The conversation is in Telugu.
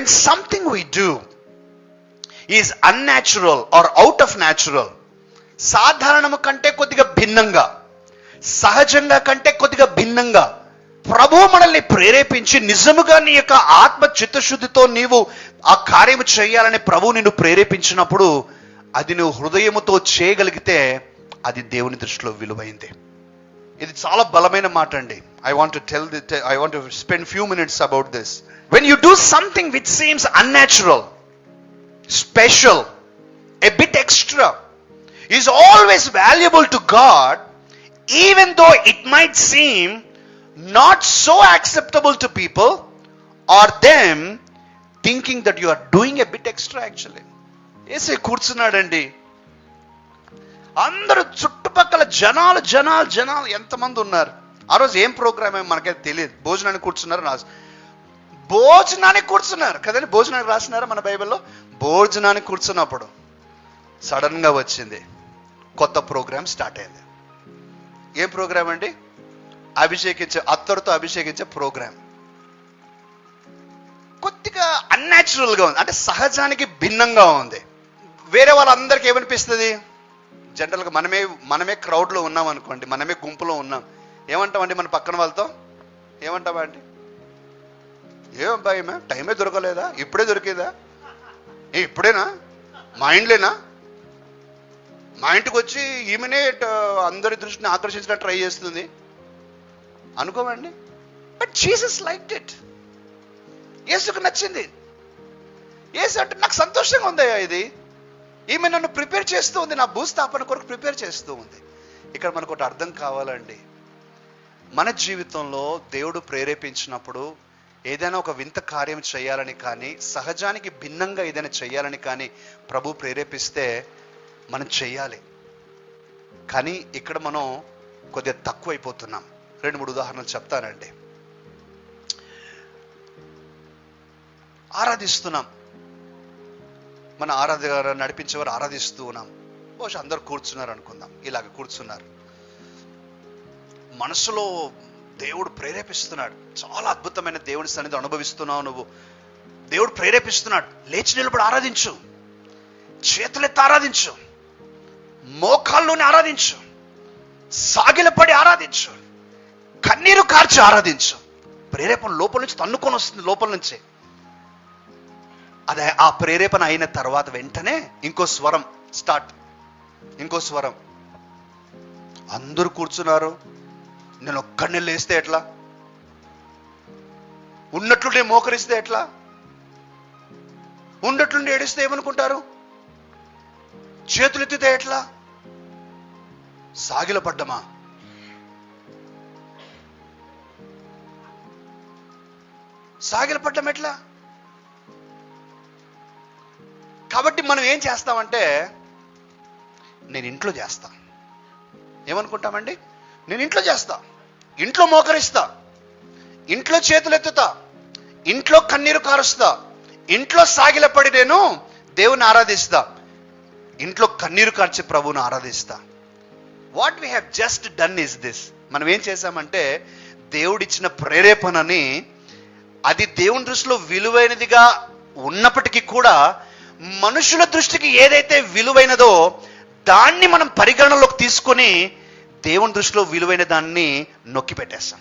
when something we do is unnatural or out of natural, సాధారణము కంటే కొద్దిగా భిన్నంగా, సహజంగా కంటే కొద్దిగా భిన్నంగా ప్రభువు మనల్ని ప్రేరేపించి నిజముగా నీ యొక్క ఆత్మ చిత్తశుద్ధితో నీవు ఆ కార్యము చేయాలని ప్రభువు నిన్ను ప్రేరేపించినప్పుడు అది నువ్వు హృదయముతో చేయగలిగితే అది దేవుని దృష్టిలో విలువైంది. ఇది చాలా బలమైన మాట అండి. I want to spend few minutes about this. When you do something which seems unnatural, special, a bit extra, is always valuable to God, even though it might seem not so acceptable to people or them thinking that you are doing a bit extra actually. యేసే కూర్చున్నాడండి. అందరూ చుట్టుపక్కల జనాలు ఎంతమంది ఉన్నారు. ఆ రోజు ఏం ప్రోగ్రామ్ ఏమో మనకైతే తెలియదు. భోజనానికి కూర్చున్నారు కదండి. భోజనానికి రాసినారా మన బైబిల్లో? భోజనానికి కూర్చున్నప్పుడు సడన్ గా వచ్చింది కొత్త ప్రోగ్రామ్ స్టార్ట్ అయింది. ఏం ప్రోగ్రామ్ అండి? అత్తరుతో అభిషేకించే ప్రోగ్రామ్. కొద్దిగా అన్యాచురల్ గా ఉంది, అంటే సహజానికి భిన్నంగా ఉంది. వేరే వాళ్ళందరికీ ఏమనిపిస్తుంది? జనరల్గా మనమే క్రౌడ్ లో ఉన్నాం అనుకోండి, మనమే గుంపులో ఉన్నాం, ఏమంటామండి మన పక్కన వాళ్ళతో? ఏమంటామా అండి? ఏం భయమే, టైమే దొరకలేదా? ఇప్పుడే దొరికేదా? ఇప్పుడేనా? మా ఇంట్లోనా? మా ఇంటికి వచ్చి ఈమెనే అందరి దృష్టిని ఆకర్షించడానికి ట్రై చేస్తుంది అనుకోమండి. But Jesus liked it. యేసుకు నచ్చింది. యేసు అంటే నాకు సంతోషంగా ఉందయ్యా, ఇది ఈమె నన్ను ప్రిపేర్ చేస్తూ ఉంది, నా భూస్థాపన కొరకు ప్రిపేర్ చేస్తూ ఉంది. ఇక్కడ మనకు ఒకటి అర్థం కావాలండి. మన జీవితంలో దేవుడు ప్రేరేపించినప్పుడు ఏదైనా ఒక వింత కార్యం చేయాలని కానీ, సహజానికి భిన్నంగా ఏదైనా చేయాలని కానీ ప్రభు ప్రేరేపిస్తే మనం చెయ్యాలి. కానీ ఇక్కడ మనం కొద్దిగా తక్కువైపోతున్నాం. 2-3 ఉదాహరణలు చెప్తానండి. ఆరాధిస్తున్నాం, మన ఆరాధన నడిపించేవారు ఆరాధిస్తూ ఉన్నాం. బహుశా అందరు కూర్చున్నారు అనుకుందాం, ఇలాగ కూర్చున్నారు. మనసులో దేవుడు ప్రేరేపిస్తున్నాడు, చాలా అద్భుతమైన దేవుని సన్నిధి అనుభవిస్తున్నావు నువ్వు. దేవుడు ప్రేరేపిస్తున్నాడు, లేచి నిలబడి ఆరాధించు, చేతులెత్తి ఆరాధించు, మోకాల్లోనే ఆరాధించు, సాగిలపడి ఆరాధించు, కన్నీరు కార్చి ఆరాధించు. ప్రేరేపణ లోపల నుంచి తన్నుకొని వస్తుంది, లోపల నుంచే. అదే ఆ ప్రేరేపణ అయిన తర్వాత వెంటనే ఇంకో స్వరం స్టార్ట్. ఇంకో స్వరం. అందరూ కూర్చున్నారు, నేను ఒక్కడిని లేస్తే ఎట్లా? ఉన్నట్లుండి మోకరిస్తే ఎట్లా? ఉన్నట్లుండి ఏడిస్తే ఏమనుకుంటారు? చేతులెత్తితే ఎట్లా? సాగిలపడ్డమా? సాగిలపడ్డం ఎట్లా? కాబట్టి మనం ఏం చేస్తామంటే, నేను ఇంట్లో చేస్తా. ఏమనుకుంటామండి? నేను ఇంట్లో చేస్తా, ఇంట్లో మోకరిస్తా, ఇంట్లో చేతులు ఎత్తుతా, ఇంట్లో కన్నీరు కారుస్తా, ఇంట్లో సాగిలపడి నేను దేవుని ఆరాధిస్తా, ఇంట్లో కన్నీరు కార్చి ప్రభువుని ఆరాధిస్తా. What we have just done is this. మనం ఏం చేశామంటే, దేవుడిచ్చిన ప్రేరేపణని, అది దేవుని దృష్టిలో విలువైనదిగా ఉన్నప్పటికీ కూడా మనుషుల దృష్టికి ఏదైతే విలువైనదో దాన్ని మనం పరిగణలోకి తీసుకొని దేవుని దృష్టిలో విలువైన దాన్ని నొక్కి పెట్టేస్తాం.